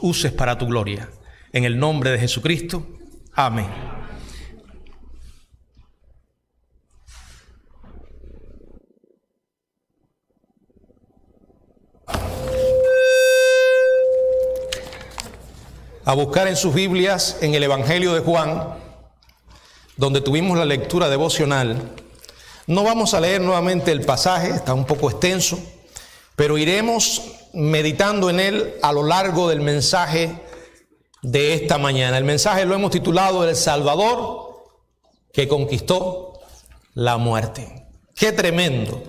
uses para tu gloria. En el nombre de Jesucristo. Amén. A buscar en sus Biblias, en el Evangelio de Juan, donde tuvimos la lectura devocional. No vamos a leer nuevamente el pasaje, está un poco extenso, pero iremos meditando en él a lo largo del mensaje de esta mañana. El mensaje lo hemos titulado El Salvador que conquistó la muerte. Qué tremendo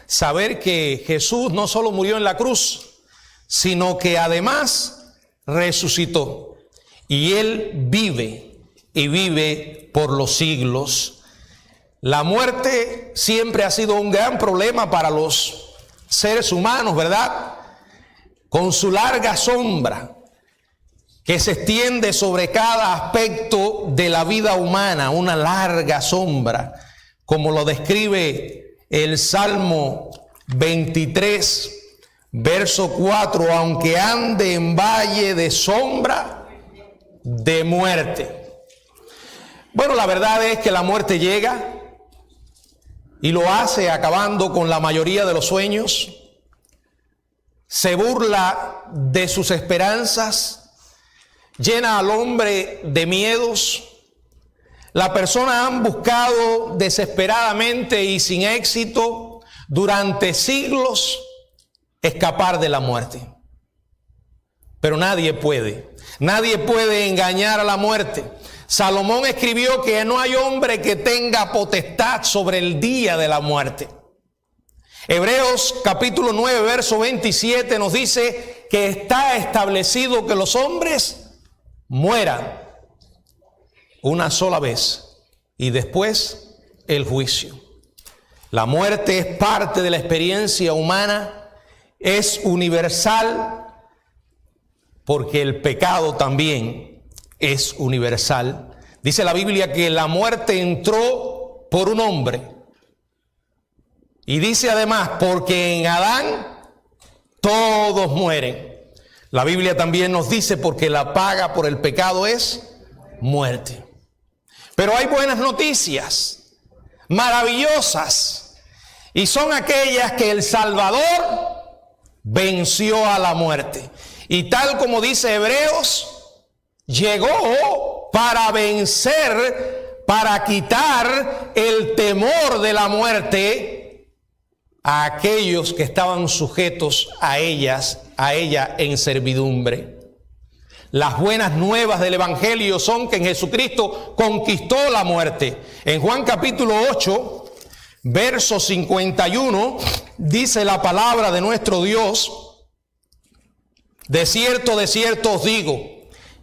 saber que Jesús no solo murió en la cruz, sino que además resucitó, y Él vive y vive por los siglos. La muerte siempre ha sido un gran problema para los seres humanos, ¿verdad? Con su larga sombra que se extiende sobre cada aspecto de la vida humana, una larga sombra, como lo describe el Salmo 23, verso 4, aunque ande en valle de sombra de muerte. Bueno, la verdad es que la muerte llega y lo hace acabando con la mayoría de los sueños. Se burla de sus esperanzas, llena al hombre de miedos. Las personas han buscado desesperadamente y sin éxito durante siglos escapar de la muerte. Pero nadie puede engañar a la muerte. Salomón escribió que no hay hombre que tenga potestad sobre el día de la muerte. Hebreos capítulo 9, verso 27 nos dice que está establecido que los hombres mueran una sola vez y después el juicio. La muerte es parte de la experiencia humana. Es universal porque el pecado también es universal. Dice la Biblia que la muerte entró por un hombre. Y dice además, porque en Adán todos mueren. La Biblia también nos dice, porque la paga por el pecado es muerte. Pero hay buenas noticias, maravillosas, y son aquellas que el Salvador venció a la muerte. Y tal como dice Hebreos, llegó para vencer, para quitar el temor de la muerte a aquellos que estaban sujetos a ella en servidumbre. Las buenas nuevas del Evangelio son que en Jesucristo conquistó la muerte. En Juan capítulo 8, verso 51, dice la palabra de nuestro Dios: de cierto os digo,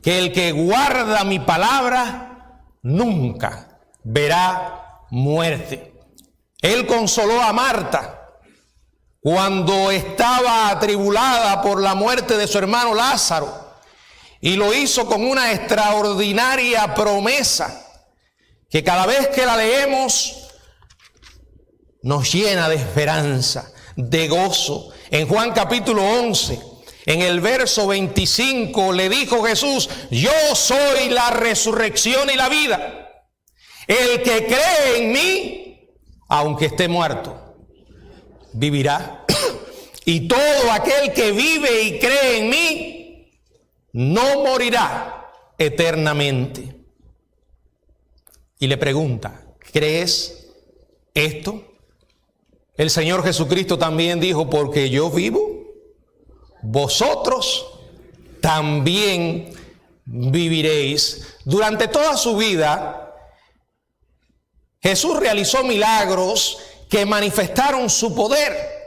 que el que guarda mi palabra nunca verá muerte. Él consoló a Marta cuando estaba atribulada por la muerte de su hermano Lázaro, y lo hizo con una extraordinaria promesa que cada vez que la leemos nos llena de esperanza, de gozo. En Juan capítulo 11, en el verso 25, le dijo Jesús: yo soy la resurrección y la vida. El que cree en mí, aunque esté muerto, vivirá. Y todo aquel que vive y cree en mí, no morirá eternamente. Y le pregunta: ¿crees esto? El Señor Jesucristo también dijo: porque yo vivo, vosotros también viviréis. Durante toda su vida, Jesús realizó milagros que manifestaron su poder.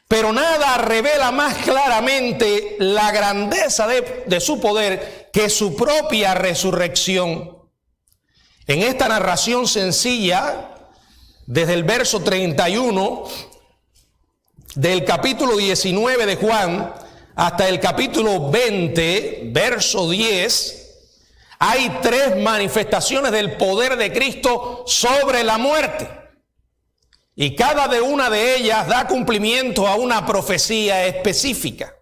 Pero nada revela más claramente la grandeza de su poder que su propia resurrección. En esta narración sencilla, desde el verso 31 del capítulo 19 de Juan hasta el capítulo 20, verso 10, hay 3 manifestaciones del poder de Cristo sobre la muerte. Y cada una de ellas da cumplimiento a una profecía específica.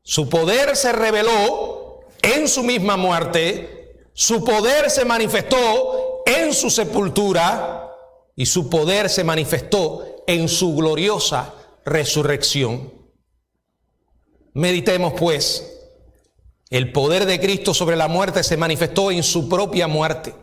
Su poder se reveló en su misma muerte, su poder se manifestó en su sepultura y su poder se manifestó en su gloriosa resurrección. Meditemos pues, el poder de Cristo sobre la muerte se manifestó en su propia muerte.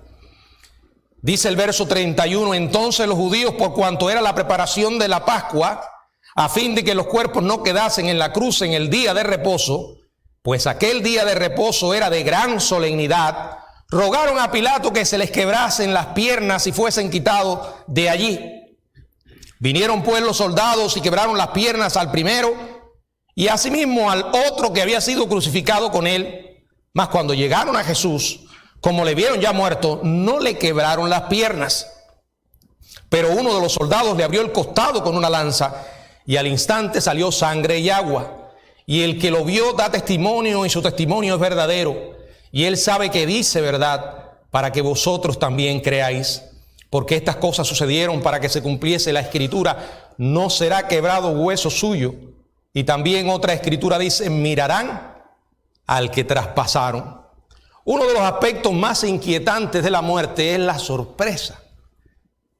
Dice el verso 31, entonces los judíos, por cuanto era la preparación de la Pascua, a fin de que los cuerpos no quedasen en la cruz en el día de reposo, pues aquel día de reposo era de gran solemnidad, rogaron a Pilato que se les quebrasen las piernas y fuesen quitados de allí. Vinieron pues los soldados y quebraron las piernas al primero y asimismo al otro que había sido crucificado con él. Mas cuando llegaron a Jesús, como le vieron ya muerto, no le quebraron las piernas. Pero uno de los soldados le abrió el costado con una lanza y al instante salió sangre y agua. Y el que lo vio da testimonio y su testimonio es verdadero. Y él sabe que dice verdad para que vosotros también creáis. Porque estas cosas sucedieron para que se cumpliese la escritura. No será quebrado hueso suyo. Y también otra escritura dice, mirarán al que traspasaron. Uno de los aspectos más inquietantes de la muerte es la sorpresa.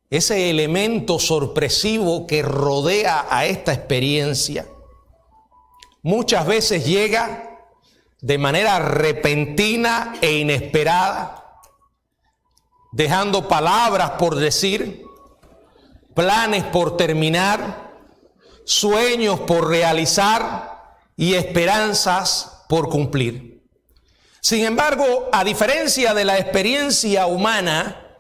Ese elemento sorpresivo que rodea a esta experiencia muchas veces llega de manera repentina e inesperada, dejando palabras por decir, planes por terminar, sueños por realizar y esperanzas por cumplir. Sin embargo, a diferencia de la experiencia humana,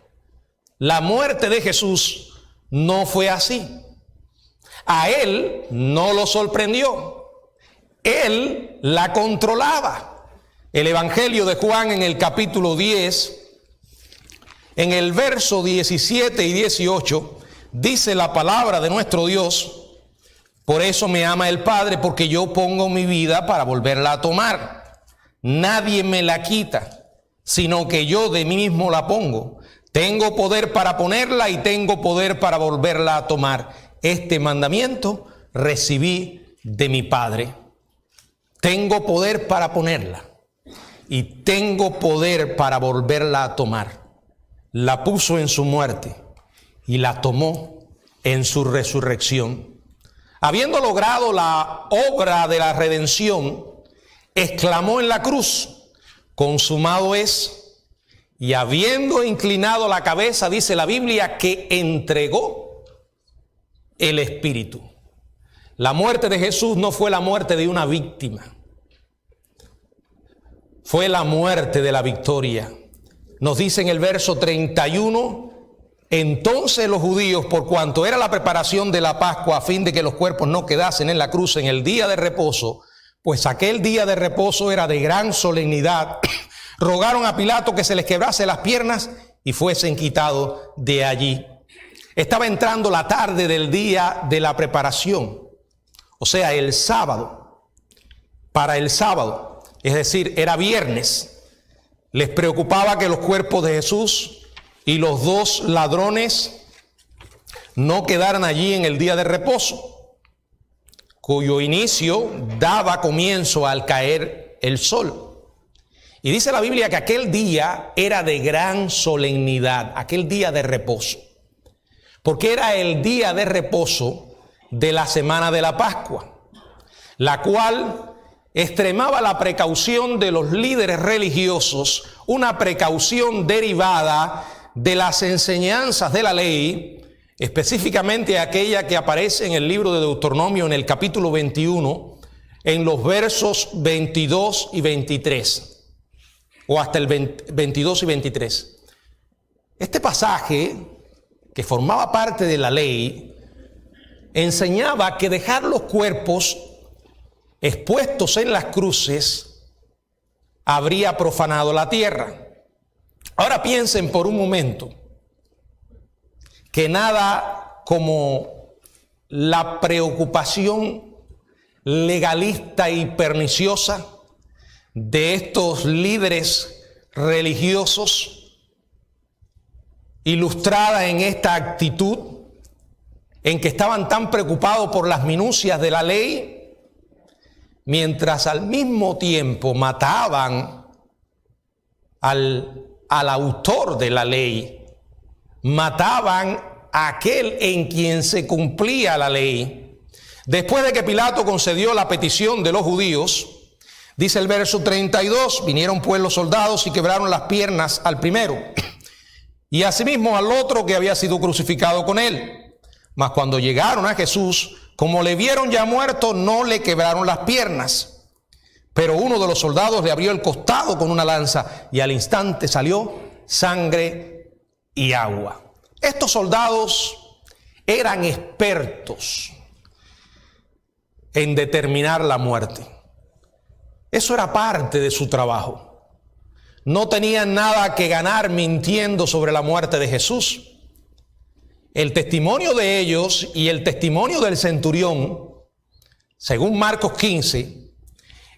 la muerte de Jesús no fue así. A él no lo sorprendió. Él la controlaba. El Evangelio de Juan en el capítulo 10, en el verso 17 y 18, dice la palabra de nuestro Dios, por eso me ama el Padre, porque yo pongo mi vida para volverla a tomar. Nadie me la quita, sino que yo de mí mismo la pongo. Tengo poder para ponerla y tengo poder para volverla a tomar. Este mandamiento recibí de mi Padre. Tengo poder para ponerla y tengo poder para volverla a tomar. La puso en su muerte y la tomó en su resurrección. Habiendo logrado la obra de la redención, exclamó en la cruz, consumado es. Y habiendo inclinado la cabeza, dice la Biblia, que entregó el Espíritu. La muerte de Jesús no fue la muerte de una víctima. Fue la muerte de la victoria. Nos dice en el verso 31, entonces los judíos, por cuanto era la preparación de la Pascua, a fin de que los cuerpos no quedasen en la cruz en el día de reposo, pues aquel día de reposo era de gran solemnidad, rogaron a Pilato que se les quebrase las piernas y fuesen quitados de allí. Estaba entrando la tarde del día de la preparación, o sea, el sábado. Para el sábado, es decir, era viernes, les preocupaba que los cuerpos de Jesús y los dos ladrones no quedaran allí en el día de reposo, cuyo inicio daba comienzo al caer el sol. Y dice la Biblia que aquel día era de gran solemnidad, aquel día de reposo, porque era el día de reposo de la semana de la Pascua, la cual extremaba la precaución de los líderes religiosos, una precaución derivada de las enseñanzas de la ley, específicamente aquella que aparece en el libro de Deuteronomio en el capítulo 21, en los versos 22 y 23. O hasta el 22 y 23. Este pasaje, que formaba parte de la ley, enseñaba que dejar los cuerpos expuestos en las cruces habría profanado la tierra. Ahora piensen por un momento que nada como la preocupación legalista y perniciosa de estos líderes religiosos, ilustrada en esta actitud, en que estaban tan preocupados por las minucias de la ley, mientras al mismo tiempo mataban al autor de la ley, mataban a aquel en quien se cumplía la ley. Después de que Pilato concedió la petición de los judíos, dice el verso 32, vinieron pues los soldados y quebraron las piernas al primero, y asimismo al otro que había sido crucificado con él. Mas cuando llegaron a Jesús, como le vieron ya muerto, no le quebraron las piernas. Pero uno de los soldados le abrió el costado con una lanza, y al instante salió sangre y agua. Estos soldados eran expertos en determinar la muerte. Eso era parte de su trabajo. No tenían nada que ganar mintiendo sobre la muerte de Jesús. El testimonio de ellos y el testimonio del centurión, según Marcos 15,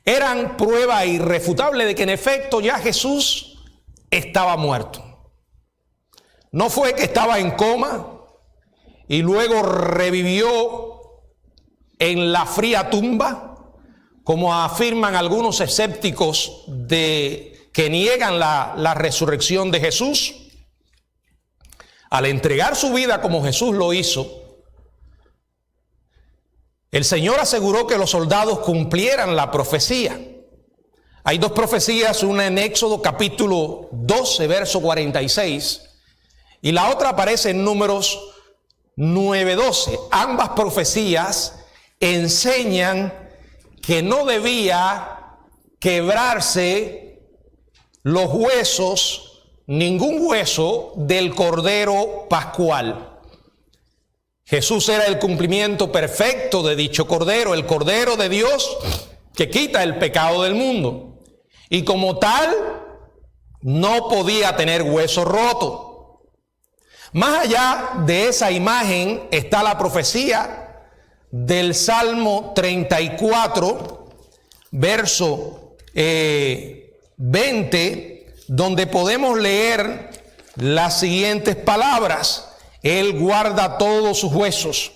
eran prueba irrefutable de que en efecto ya Jesús estaba muerto. No fue que estaba en coma y luego revivió en la fría tumba, como afirman algunos escépticos que niegan la resurrección de Jesús. Al entregar su vida como Jesús lo hizo, el Señor aseguró que los soldados cumplieran la profecía. Hay dos profecías, una en Éxodo capítulo 12, verso 46, y la otra aparece en Números 9:12. Ambas profecías enseñan que no debía quebrarse los huesos, ningún hueso del Cordero Pascual. Jesús era el cumplimiento perfecto de dicho Cordero, el Cordero de Dios que quita el pecado del mundo. Y como tal, no podía tener hueso roto. Más allá de esa imagen está la profecía del Salmo 34, verso 20, donde podemos leer las siguientes palabras: Él guarda todos sus huesos,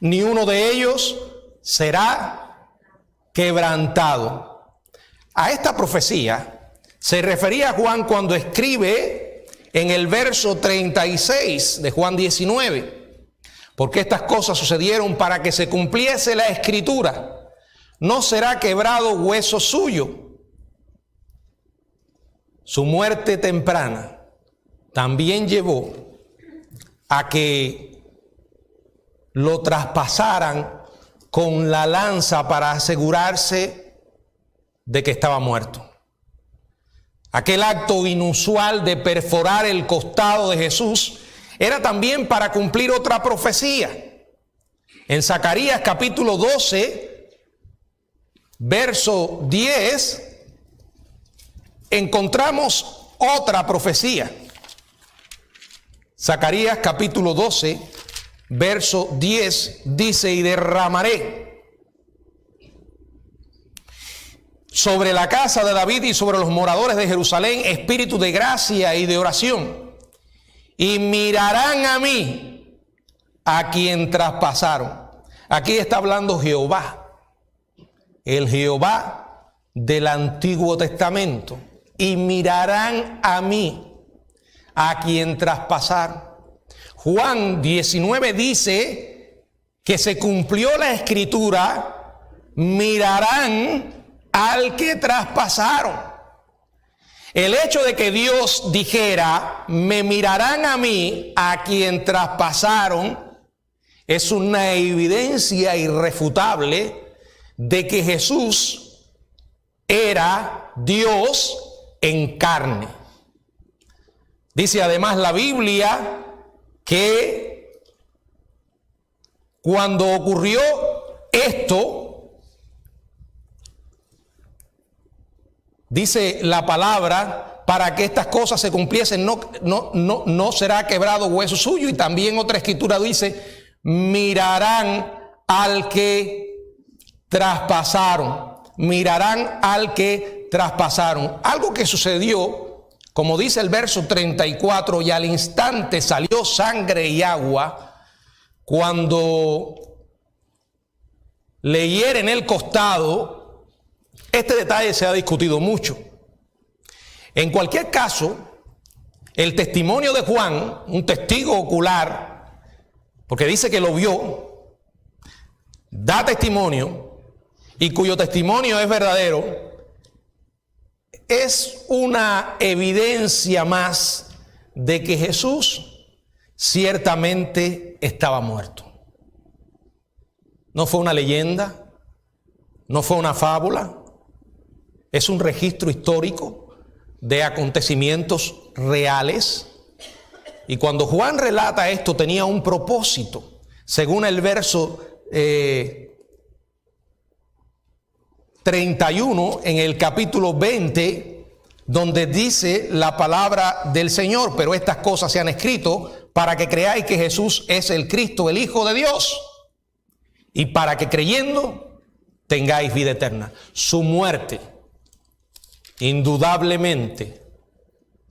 ni uno de ellos será quebrantado. A esta profecía se refería Juan cuando escribe en el verso 36 de Juan 19, porque estas cosas sucedieron para que se cumpliese la escritura: no será quebrado hueso suyo. Su muerte temprana también llevó a que lo traspasaran con la lanza para asegurarse de que estaba muerto. Aquel acto inusual de perforar el costado de Jesús era también para cumplir otra profecía. En Zacarías capítulo 12, verso 10, encontramos otra profecía. Zacarías capítulo 12, verso 10 dice: y derramaré sobre la casa de David y sobre los moradores de Jerusalén espíritu de gracia y de oración, y mirarán a mí, a quien traspasaron. Aquí está hablando Jehová, el Jehová del Antiguo Testamento. Y mirarán a mí, a quien traspasaron. Juan 19 dice que se cumplió la escritura: mirarán al que traspasaron. El hecho de que Dios dijera: me mirarán a mí, a quien traspasaron, es una evidencia irrefutable de que Jesús era Dios en carne. Dice además la Biblia que cuando ocurrió esto, dice la palabra, para que estas cosas se cumpliesen, no será quebrado hueso suyo. Y también otra escritura dice: mirarán al que traspasaron. Mirarán al que traspasaron. Algo que sucedió, como dice el verso 34, y al instante salió sangre y agua, cuando le hieren el costado Este detalle se ha discutido mucho. En cualquier caso, el testimonio de Juan, un testigo ocular, porque dice que lo vio, da testimonio y cuyo testimonio es verdadero, es una evidencia más de que Jesús ciertamente estaba muerto. No fue una leyenda, no fue una fábula, es un registro histórico de acontecimientos reales. Y cuando Juan relata esto tenía un propósito, según el verso 31 en el capítulo 20, donde dice la palabra del Señor: pero estas cosas se han escrito para que creáis que Jesús es el Cristo, el Hijo de Dios, y para que creyendo tengáis vida eterna. Su muerte indudablemente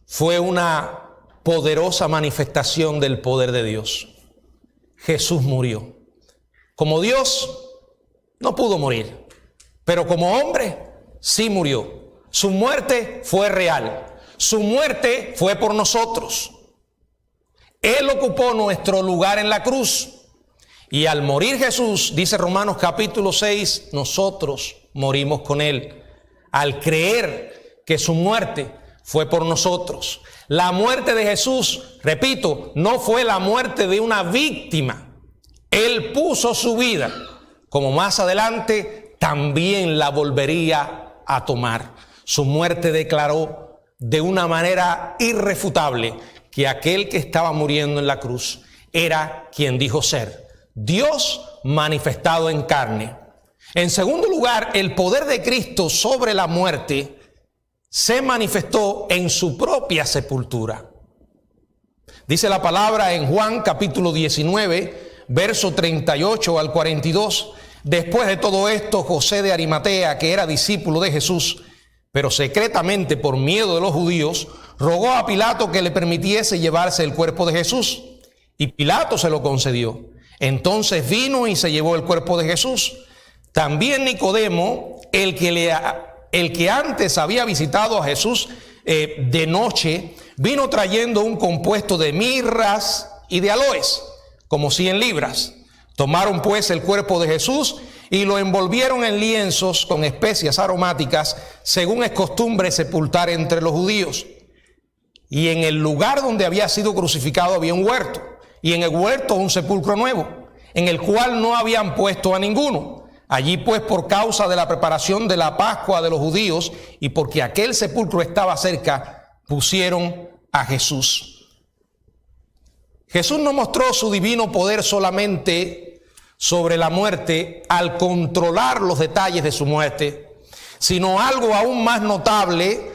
fue una poderosa manifestación del poder de Dios. Jesús murió. Como Dios no pudo morir, pero como hombre sí murió. Su muerte fue real. Su muerte fue por nosotros. Él ocupó nuestro lugar en la cruz. Y al morir Jesús, dice Romanos capítulo 6, nosotros morimos con Él. Al creer que su muerte fue por nosotros. La muerte de Jesús, repito, no fue la muerte de una víctima. Él puso su vida, como más adelante también la volvería a tomar. Su muerte declaró de una manera irrefutable que aquel que estaba muriendo en la cruz era quien dijo ser Dios manifestado en carne. En segundo lugar, el poder de Cristo sobre la muerte se manifestó en su propia sepultura. Dice la palabra en Juan capítulo 19, verso 38 al 42. Después de todo esto, José de Arimatea, que era discípulo de Jesús, pero secretamente por miedo de los judíos, rogó a Pilato que le permitiese llevarse el cuerpo de Jesús. Y Pilato se lo concedió. Entonces vino y se llevó el cuerpo de Jesús. También Nicodemo, el que antes había visitado a Jesús de noche, vino trayendo un compuesto de mirras y de aloes, como 100 libras. Tomaron pues el cuerpo de Jesús y lo envolvieron en lienzos con especias aromáticas, según es costumbre sepultar entre los judíos. Y en el lugar donde había sido crucificado había un huerto, y en el huerto un sepulcro nuevo, en el cual no habían puesto a ninguno. Allí pues, por causa de la preparación de la Pascua de los judíos y porque aquel sepulcro estaba cerca, pusieron a Jesús. Jesús no mostró su divino poder solamente sobre la muerte al controlar los detalles de su muerte, sino algo aún más notable: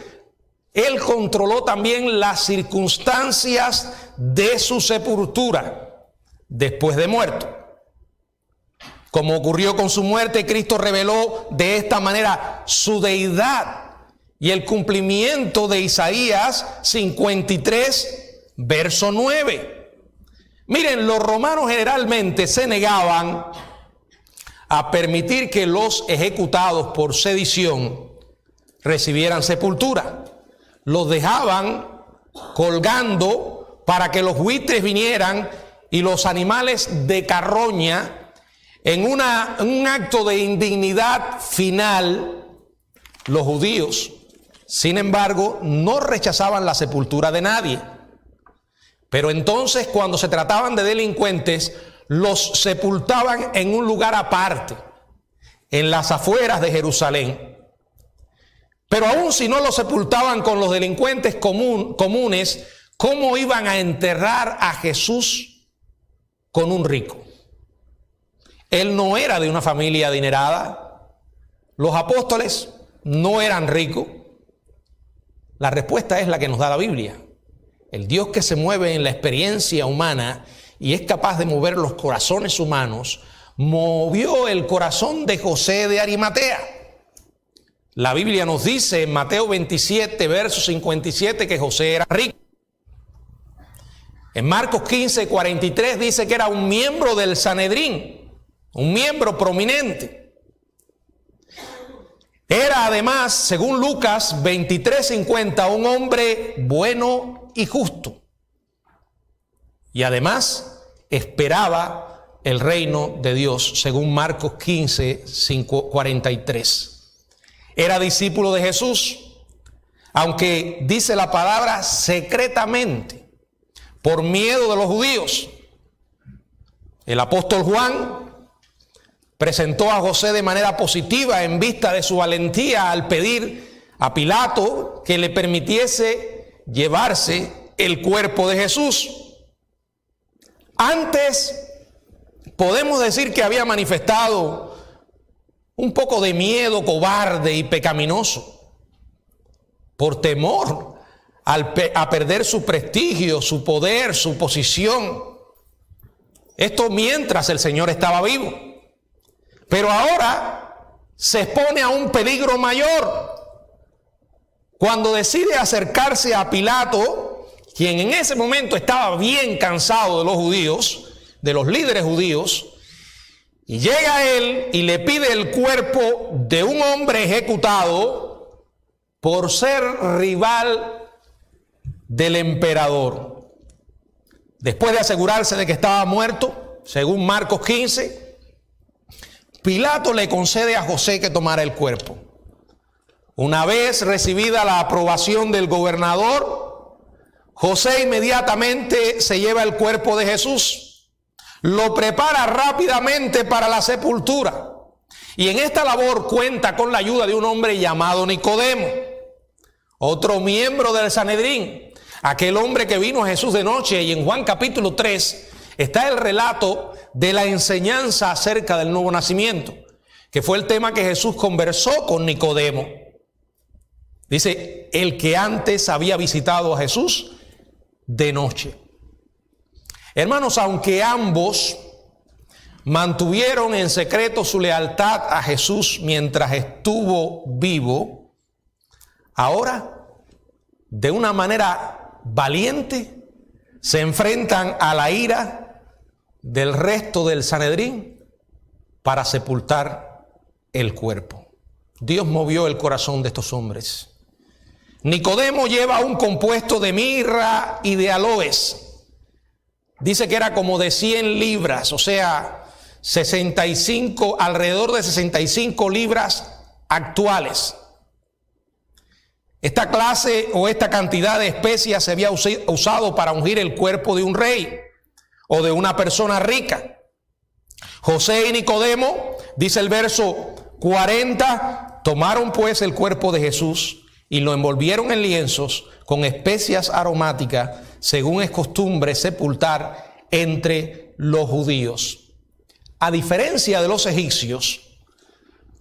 Él controló también las circunstancias de su sepultura después de muerto. Como ocurrió con su muerte, Cristo reveló de esta manera su deidad y el cumplimiento de Isaías 53, verso 9. Miren, los romanos generalmente se negaban a permitir que los ejecutados por sedición recibieran sepultura. Los dejaban colgando para que los buitres vinieran y los animales de carroña, en un acto de indignidad final. Los judíos, sin embargo, no rechazaban la sepultura de nadie. Pero entonces, cuando se trataban de delincuentes, los sepultaban en un lugar aparte, en las afueras de Jerusalén. Pero aún si no los sepultaban con los delincuentes comunes, ¿cómo iban a enterrar a Jesús con un rico? Él no era de una familia adinerada. Los apóstoles no eran ricos. La respuesta es la que nos da la Biblia. El Dios que se mueve en la experiencia humana y es capaz de mover los corazones humanos, movió el corazón de José de Arimatea. La Biblia nos dice en Mateo 27, verso 57, que José era rico. En Marcos 15, 43 dice que era un miembro del Sanedrín, un miembro prominente. Era además, según Lucas 23:50, un hombre bueno y justo. Y además esperaba el reino de Dios, según Marcos 15:43. Era discípulo de Jesús, aunque dice la palabra secretamente, por miedo de los judíos. El apóstol Juan presentó a José de manera positiva en vista de su valentía al pedir a Pilato que le permitiese llevarse el cuerpo de Jesús. Antes podemos decir que había manifestado un poco de miedo cobarde y pecaminoso por temor a perder su prestigio, su poder, su posición. Esto mientras el Señor estaba vivo. Pero ahora se expone a un peligro mayor cuando decide acercarse a Pilato, quien en ese momento estaba bien cansado de los judíos, de los líderes judíos, y llega a él y le pide el cuerpo de un hombre ejecutado por ser rival del emperador. Después de asegurarse de que estaba muerto, según Marcos 15, Pilato le concede a José que tomara el cuerpo. Una vez recibida la aprobación del gobernador, José inmediatamente se lleva el cuerpo de Jesús, lo prepara rápidamente para la sepultura, y en esta labor cuenta con la ayuda de un hombre llamado Nicodemo, otro miembro del Sanedrín, aquel hombre que vino a Jesús de noche. Y en Juan capítulo 3 está el relato de la enseñanza acerca del nuevo nacimiento, que fue el tema que Jesús conversó con Nicodemo. Dice, el que antes había visitado a Jesús de noche. Hermanos, aunque ambos mantuvieron en secreto su lealtad a Jesús mientras estuvo vivo, ahora, de una manera valiente, se enfrentan a la ira del resto del Sanedrín para sepultar el cuerpo. Dios movió el corazón de estos hombres. Nicodemo lleva un compuesto de mirra y de aloes. Dice que era como de 100 libras, o sea, alrededor de 65 libras actuales. Esta clase o esta cantidad de especias se había usado para ungir el cuerpo de un rey o de una persona rica. José y Nicodemo, dice el verso 40, tomaron pues el cuerpo de Jesús y lo envolvieron en lienzos con especias aromáticas, según es costumbre sepultar entre los judíos. A diferencia de los egipcios,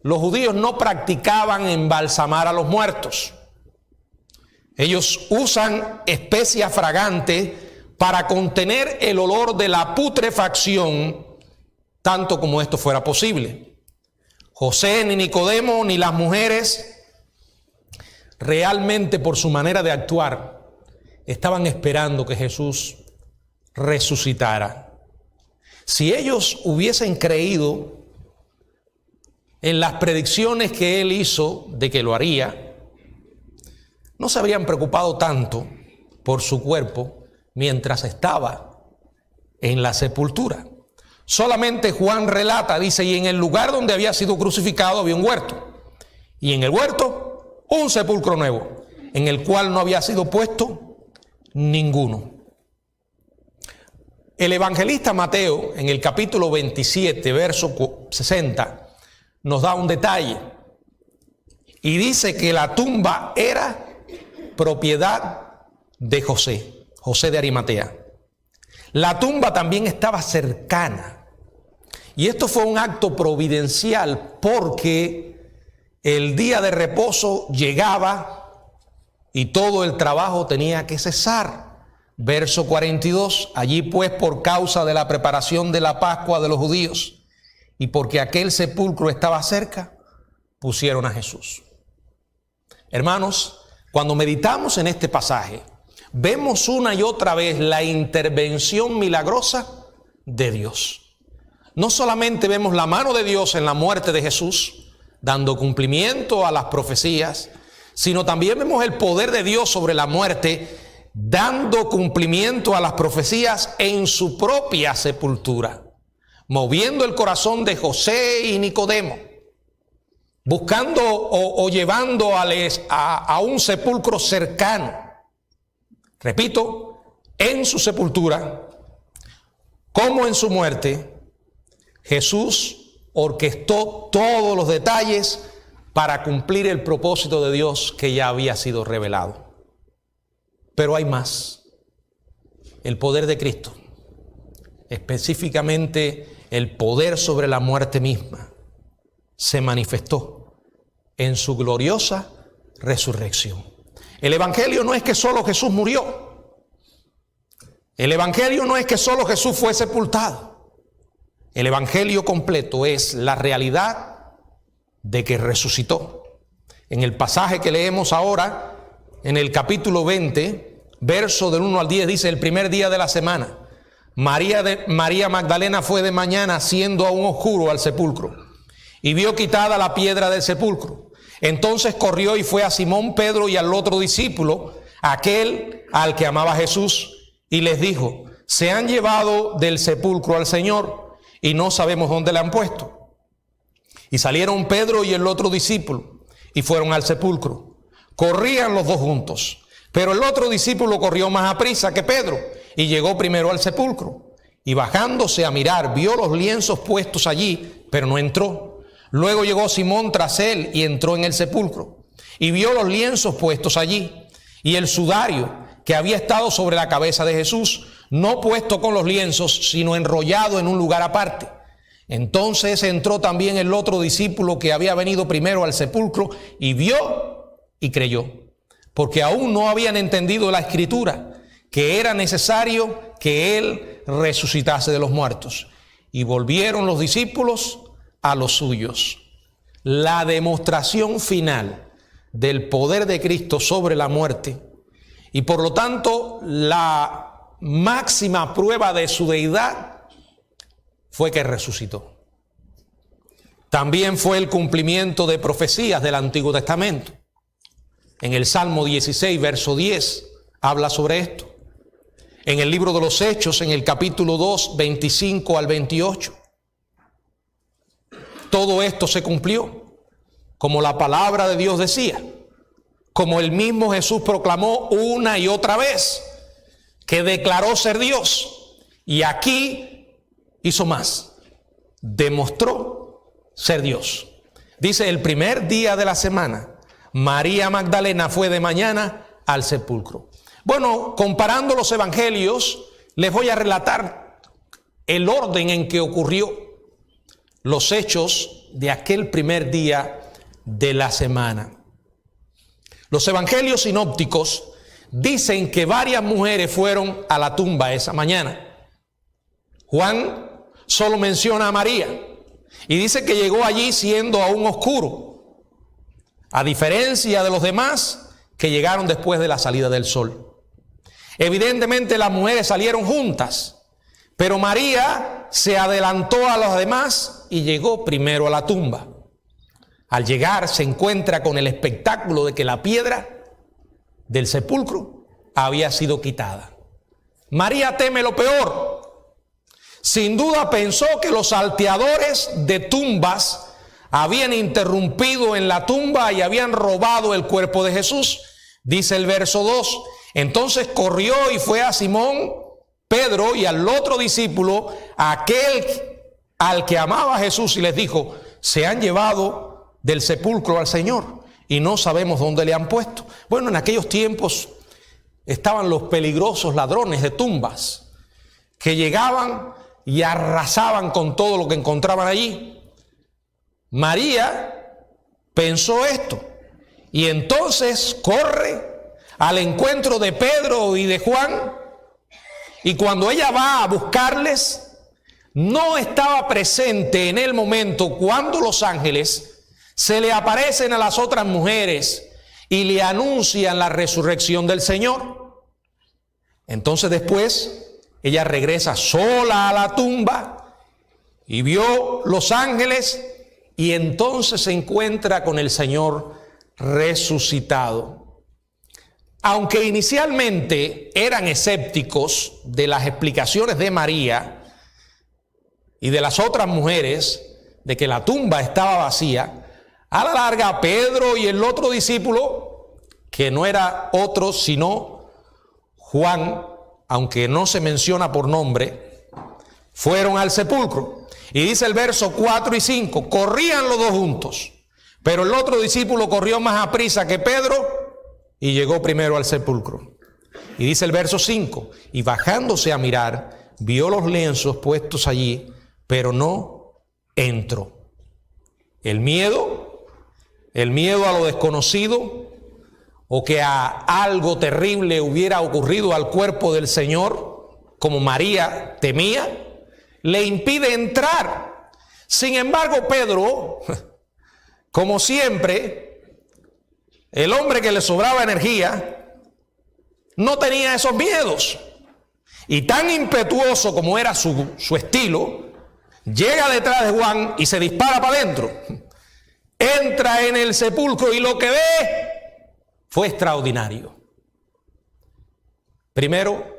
los judíos no practicaban embalsamar a los muertos. Ellos usan especias fragantes para contener el olor de la putrefacción, tanto como esto fuera posible. José, ni Nicodemo, ni las mujeres, realmente por su manera de actuar, estaban esperando que Jesús resucitara. Si ellos hubiesen creído en las predicciones que él hizo de que lo haría, no se habrían preocupado tanto por su cuerpo mientras estaba en la sepultura. Solamente Juan relata, dice, y en el lugar donde había sido crucificado había un huerto, y en el huerto un sepulcro nuevo, en el cual no había sido puesto ninguno. El evangelista Mateo, en el capítulo 27, verso 60, nos da un detalle, y dice que la tumba era propiedad de José de Arimatea. La tumba también estaba cercana. Y esto fue un acto providencial porque el día de reposo llegaba y todo el trabajo tenía que cesar. Verso 42, allí pues por causa de la preparación de la Pascua de los judíos y porque aquel sepulcro estaba cerca, pusieron a Jesús. Hermanos, cuando meditamos en este pasaje, vemos una y otra vez la intervención milagrosa de Dios. No solamente vemos la mano de Dios en la muerte de Jesús, dando cumplimiento a las profecías, sino también vemos el poder de Dios sobre la muerte, dando cumplimiento a las profecías en su propia sepultura, moviendo el corazón de José y Nicodemo, buscando o llevando a un sepulcro cercano. Repito, en su sepultura, como en su muerte, Jesús orquestó todos los detalles para cumplir el propósito de Dios que ya había sido revelado. Pero hay más. El poder de Cristo, específicamente el poder sobre la muerte misma, se manifestó en su gloriosa resurrección. El Evangelio no es que solo Jesús murió. El Evangelio no es que solo Jesús fue sepultado. El Evangelio completo es la realidad de que resucitó. En el pasaje que leemos ahora, en el capítulo 20, verso del 1 al 10, dice: el primer día de la semana, María Magdalena fue de mañana, siendo aún oscuro, al sepulcro, y vio quitada la piedra del sepulcro. Entonces corrió y fue a Simón Pedro y al otro discípulo, aquel al que amaba Jesús, y les dijo: se han llevado del sepulcro al Señor, y no sabemos dónde le han puesto. Y salieron Pedro y el otro discípulo, y fueron al sepulcro. Corrían los dos juntos, pero el otro discípulo corrió más aprisa que Pedro, y llegó primero al sepulcro. Y bajándose a mirar, vio los lienzos puestos allí, pero no entró. Luego llegó Simón tras él y entró en el sepulcro, y vio los lienzos puestos allí, y el sudario que había estado sobre la cabeza de Jesús, no puesto con los lienzos, sino enrollado en un lugar aparte. Entonces entró también el otro discípulo que había venido primero al sepulcro, y vio y creyó, porque aún no habían entendido la escritura, que era necesario que él resucitase de los muertos. Y volvieron los discípulos a los suyos. La demostración final del poder de Cristo sobre la muerte, y por lo tanto la máxima prueba de su deidad, fue que resucitó. También fue el cumplimiento de profecías del Antiguo Testamento. En el Salmo 16, verso 10, habla sobre esto. En el libro de los Hechos, en el capítulo 2, 25 al 28. Todo esto se cumplió, como la palabra de Dios decía, como el mismo Jesús proclamó una y otra vez, que declaró ser Dios. Y aquí hizo más, demostró ser Dios. Dice: el primer día de la semana, María Magdalena fue de mañana al sepulcro. Bueno, comparando los evangelios, les voy a relatar el orden en que ocurrió los hechos de aquel primer día de la semana. Los evangelios sinópticos dicen que varias mujeres fueron a la tumba esa mañana. Juan solo menciona a María y dice que llegó allí siendo aún oscuro, a diferencia de los demás que llegaron después de la salida del sol. Evidentemente las mujeres salieron juntas, pero María se adelantó a los demás y llegó primero a la tumba. Al llegar se encuentra con el espectáculo de que la piedra del sepulcro había sido quitada. María teme lo peor. Sin duda pensó que los salteadores de tumbas habían interrumpido en la tumba y habían robado el cuerpo de Jesús. Dice el verso 2, entonces corrió y fue a Simón Pedro y al otro discípulo, aquel al que amaba a Jesús, y les dijo: se han llevado del sepulcro al Señor y no sabemos dónde le han puesto. Bueno, en aquellos tiempos estaban los peligrosos ladrones de tumbas que llegaban y arrasaban con todo lo que encontraban allí. María pensó esto y entonces corre al encuentro de Pedro y de Juan, y cuando ella va a buscarles, no estaba presente en el momento cuando los ángeles se le aparecen a las otras mujeres y le anuncian la resurrección del Señor. Entonces después ella regresa sola a la tumba y vio los ángeles y entonces se encuentra con el Señor resucitado. Aunque inicialmente eran escépticos de las explicaciones de María y de las otras mujeres de que la tumba estaba vacía, a la larga Pedro y el otro discípulo, que no era otro sino Juan, aunque no se menciona por nombre, fueron al sepulcro. Y dice el verso 4 y 5, corrían los dos juntos, pero el otro discípulo corrió más aprisa que Pedro y llegó primero al sepulcro. Y dice el verso 5, y bajándose a mirar, vio los lienzos puestos allí, pero no entró. El miedo a lo desconocido, o que a algo terrible hubiera ocurrido al cuerpo del Señor, como María temía, le impide entrar. Sin embargo, Pedro, como siempre, el hombre que le sobraba energía, no tenía esos miedos. Y tan impetuoso como era su estilo, llega detrás de Juan y se dispara para adentro. Entra en el sepulcro y lo que ve fue extraordinario. Primero,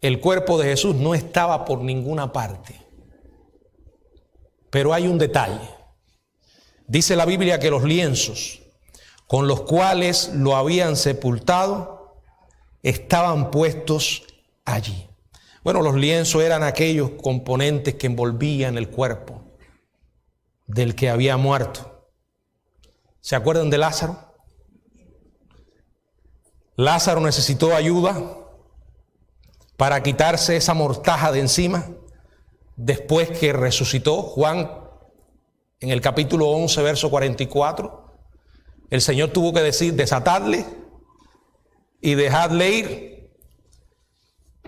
el cuerpo de Jesús no estaba por ninguna parte. Pero hay un detalle. Dice la Biblia que los lienzos con los cuales lo habían sepultado estaban puestos allí. Bueno, los lienzos eran aquellos componentes que envolvían el cuerpo del que había muerto. ¿Se acuerdan de Lázaro? Lázaro necesitó ayuda para quitarse esa mortaja de encima después que resucitó. Juan, en el capítulo 11, verso 44, el Señor tuvo que decir, desatadle y dejadle ir.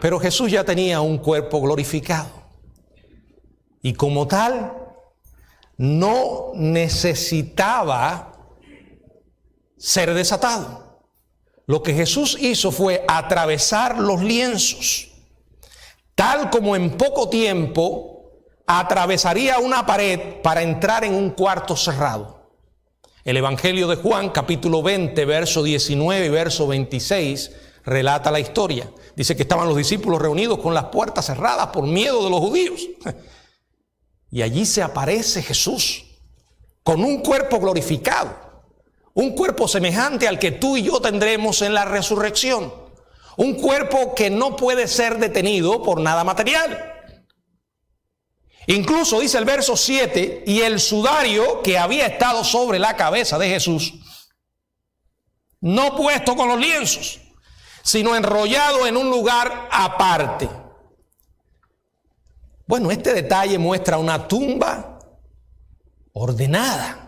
Pero Jesús ya tenía un cuerpo glorificado y como tal no necesitaba ser desatado. Lo que Jesús hizo fue atravesar los lienzos, tal como en poco tiempo atravesaría una pared para entrar en un cuarto cerrado. El Evangelio de Juan, capítulo 20, verso 19 y verso 26, relata la historia. Dice que estaban los discípulos reunidos con las puertas cerradas por miedo de los judíos. Y allí se aparece Jesús con un cuerpo glorificado. Un cuerpo semejante al que tú y yo tendremos en la resurrección. Un cuerpo que no puede ser detenido por nada material. Incluso dice el verso 7, y el sudario que había estado sobre la cabeza de Jesús, no puesto con los lienzos, sino enrollado en un lugar aparte. Bueno, este detalle muestra una tumba ordenada.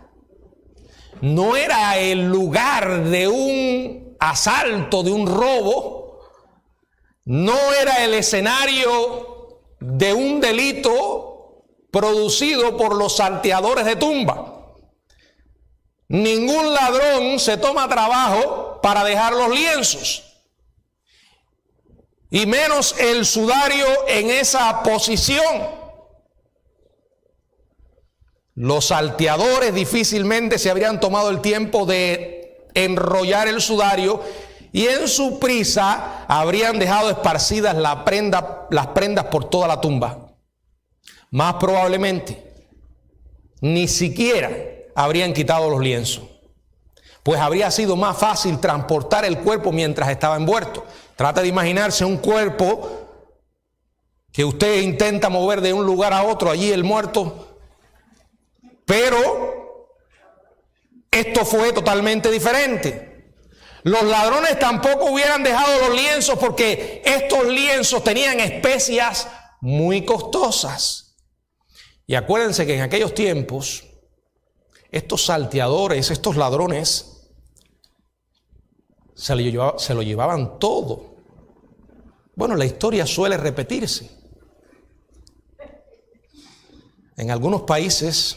No era el lugar de un asalto, de un robo. No era el escenario de un delito producido por los salteadores de tumba. Ningún ladrón se toma trabajo para dejar los lienzos. Y menos el sudario en esa posición. Los salteadores difícilmente se habrían tomado el tiempo de enrollar el sudario y en su prisa habrían dejado esparcidas las prendas por toda la tumba. Más probablemente, ni siquiera habrían quitado los lienzos, pues habría sido más fácil transportar el cuerpo mientras estaba envuelto. Trata de imaginarse un cuerpo que usted intenta mover de un lugar a otro, allí el muerto. Pero esto fue totalmente diferente. Los ladrones tampoco hubieran dejado los lienzos porque estos lienzos tenían especias muy costosas. Y acuérdense que en aquellos tiempos, estos salteadores, estos ladrones, se lo llevaban todo. Bueno, la historia suele repetirse. En algunos países,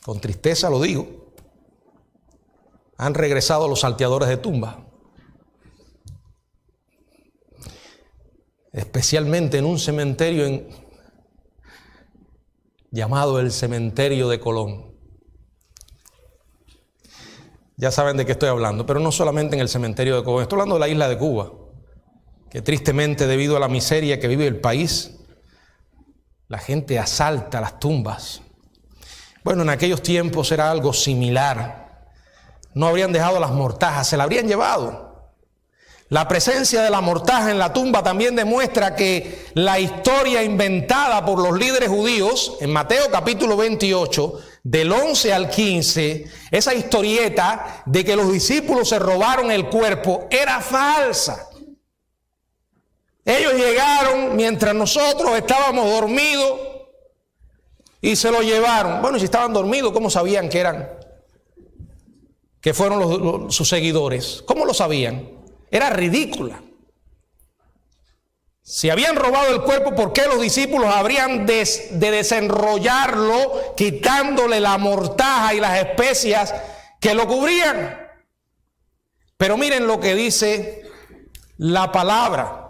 con tristeza lo digo, han regresado los salteadores de tumba. Especialmente en un cementerio llamado el cementerio de Colón. Ya saben de qué estoy hablando, pero no solamente en el cementerio de Cobán, estoy hablando de la isla de Cuba, que tristemente, debido a la miseria que vive el país, la gente asalta las tumbas. Bueno, en aquellos tiempos era algo similar. No habrían dejado las mortajas, se la habrían llevado. La presencia de la mortaja en la tumba también demuestra que la historia inventada por los líderes judíos, en Mateo capítulo 28, del 11 al 15, esa historieta de que los discípulos se robaron el cuerpo, era falsa. Ellos llegaron mientras nosotros estábamos dormidos y se lo llevaron. Bueno, si estaban dormidos, ¿cómo sabían que fueron sus seguidores? ¿Cómo lo sabían? Era ridícula. Si habían robado el cuerpo, ¿por qué los discípulos habrían de desenrollarlo quitándole la mortaja y las especias que lo cubrían? Pero miren lo que dice la palabra.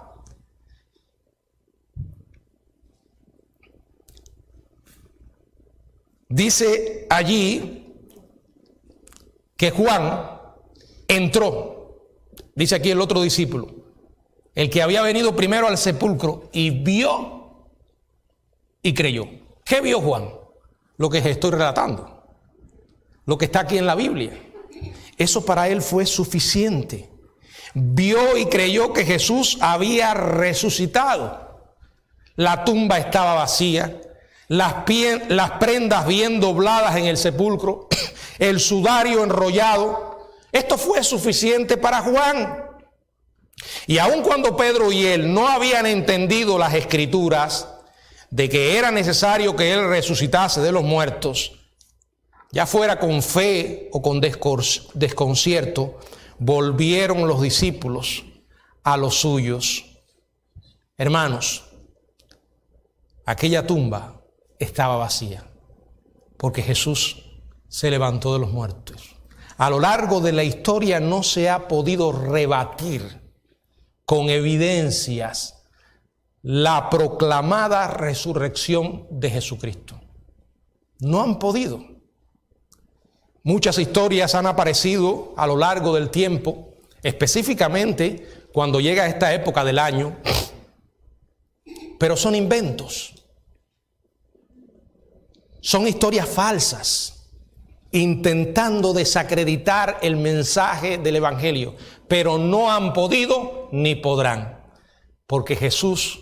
Dice allí que Juan entró. Dice aquí el otro discípulo, el que había venido primero al sepulcro y vio y creyó. ¿Qué vio Juan? Lo que estoy relatando, lo que está aquí en la Biblia. Eso para él fue suficiente. Vio y creyó que Jesús había resucitado. La tumba estaba vacía, las prendas bien dobladas en el sepulcro, el sudario enrollado. Esto fue suficiente para Juan. Y aun cuando Pedro y él no habían entendido las escrituras de que era necesario que él resucitase de los muertos, ya fuera con fe o con desconcierto, volvieron los discípulos a los suyos. Hermanos, aquella tumba estaba vacía porque Jesús se levantó de los muertos. A lo largo de la historia no se ha podido rebatir con evidencias la proclamada resurrección de Jesucristo. No han podido. Muchas historias han aparecido a lo largo del tiempo, específicamente cuando llega esta época del año, pero son inventos. Son historias falsas, intentando desacreditar el mensaje del Evangelio, pero no han podido ni podrán, porque Jesús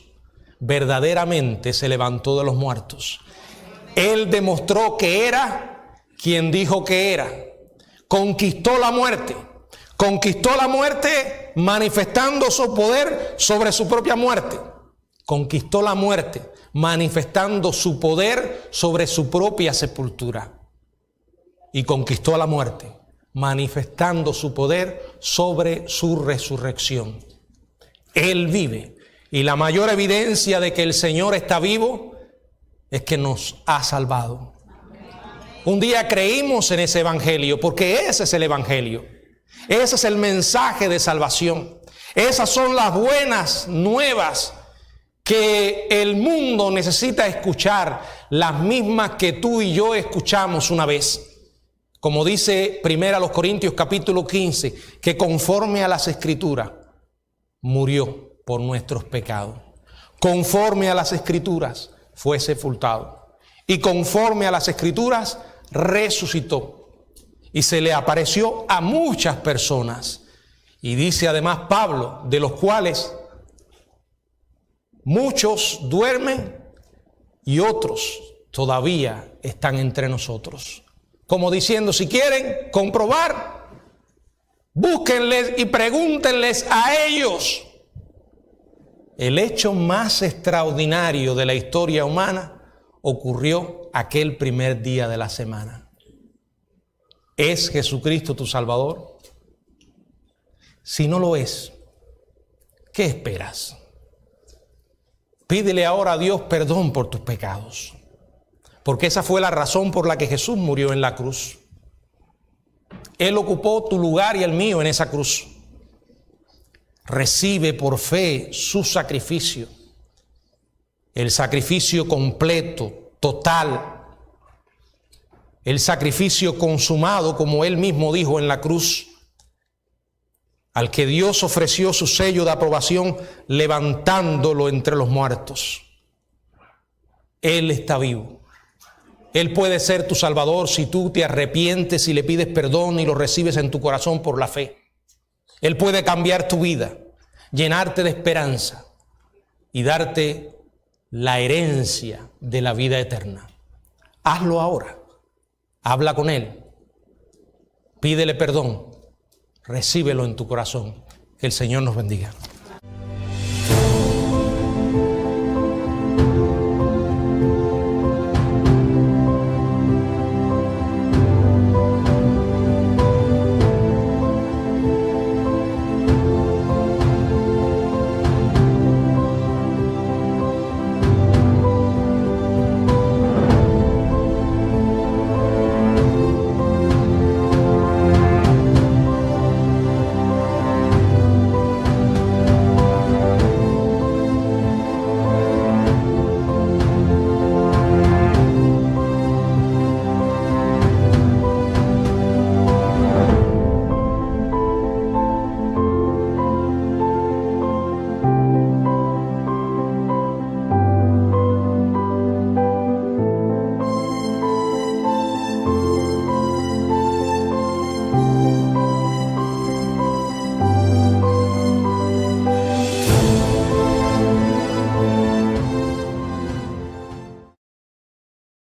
verdaderamente se levantó de los muertos. Él demostró que era quien dijo que era. Conquistó la muerte manifestando su poder sobre su propia muerte. Conquistó la muerte manifestando su poder sobre su propia sepultura. Y conquistó a la muerte, manifestando su poder sobre su resurrección. Él vive. Y la mayor evidencia de que el Señor está vivo es que nos ha salvado. Un día creímos en ese evangelio, porque ese es el evangelio. Ese es el mensaje de salvación. Esas son las buenas nuevas que el mundo necesita escuchar, las mismas que tú y yo escuchamos una vez. Como dice 1 Corintios capítulo 15, que conforme a las Escrituras murió por nuestros pecados. Conforme a las Escrituras fue sepultado. Y conforme a las Escrituras resucitó. Y se le apareció a muchas personas. Y dice además Pablo, de los cuales muchos duermen y otros todavía están entre nosotros. Como diciendo, si quieren comprobar, búsquenles y pregúntenles a ellos. El hecho más extraordinario de la historia humana ocurrió aquel primer día de la semana. ¿Es Jesucristo tu Salvador? Si no lo es, ¿qué esperas? Pídele ahora a Dios perdón por tus pecados. Porque esa fue la razón por la que Jesús murió en la cruz. Él ocupó tu lugar y el mío en esa cruz. Recibe por fe su sacrificio. El sacrificio completo, total. el sacrificio consumado, como Él mismo dijo en la cruz, al que Dios ofreció su sello de aprobación levantándolo entre los muertos. Él está vivo. Él puede ser tu Salvador si tú te arrepientes y le pides perdón y lo recibes en tu corazón por la fe. Él puede cambiar tu vida, llenarte de esperanza y darte la herencia de la vida eterna. Hazlo ahora. Habla con Él. Pídele perdón. Recíbelo en tu corazón. Que el Señor nos bendiga.